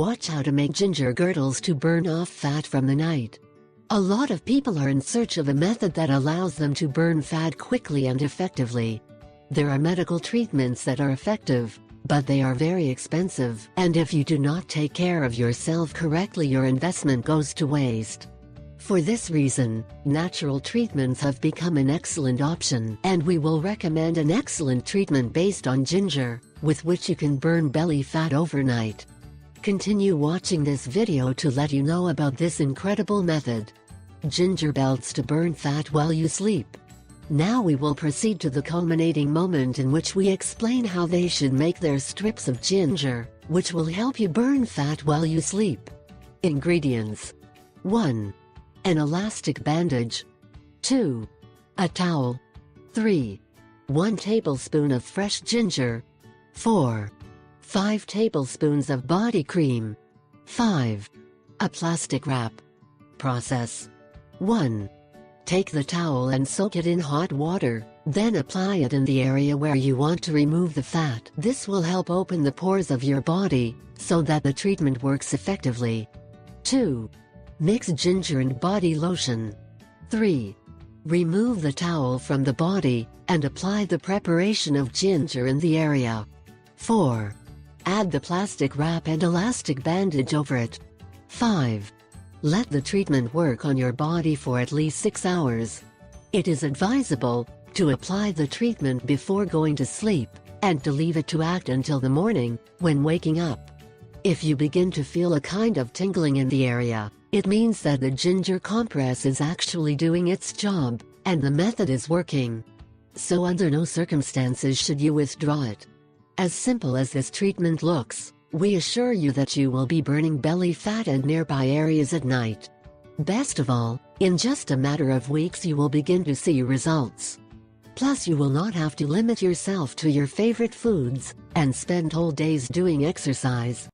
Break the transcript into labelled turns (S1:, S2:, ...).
S1: Watch how to make ginger girdles to burn off fat from the night. A lot of people are in search of a method that allows them to burn fat quickly and effectively. There are medical treatments that are effective, but they are very expensive, and if you do not take care of yourself correctly, your investment goes to waste. For this reason, natural treatments have become an excellent option, and we will recommend an excellent treatment based on ginger, with which you can burn belly fat overnight. Continue watching this video to let you know about this incredible method. Ginger belts to burn fat while you sleep. Now we will proceed to the culminating moment in which we explain how they should make their strips of ginger, which will help you burn fat while you sleep. Ingredients: 1. An elastic bandage. 2. A towel. 3. 1 tablespoon of fresh ginger. 4. 5 tablespoons of body cream. 5. A plastic wrap. Process: 1. Take the towel and soak it in hot water, then apply it in the area where you want to remove the fat. This will help open the pores of your body, so that the treatment works effectively. 2. Mix ginger and body lotion. 3. Remove the towel from the body, and apply the preparation of ginger in the area. 4. Add the plastic wrap and elastic bandage over it. 5. Let the treatment work on your body for at least 6 hours. It is advisable to apply the treatment before going to sleep, and to leave it to act until the morning, when waking up. If you begin to feel a kind of tingling in the area, it means that the ginger compress is actually doing its job, and the method is working. So under no circumstances should you withdraw it. As simple as this treatment looks, we assure you that you will be burning belly fat and nearby areas at night. Best of all, in just a matter of weeks you will begin to see results. Plus you will not have to limit yourself to your favorite foods, and spend whole days doing exercise.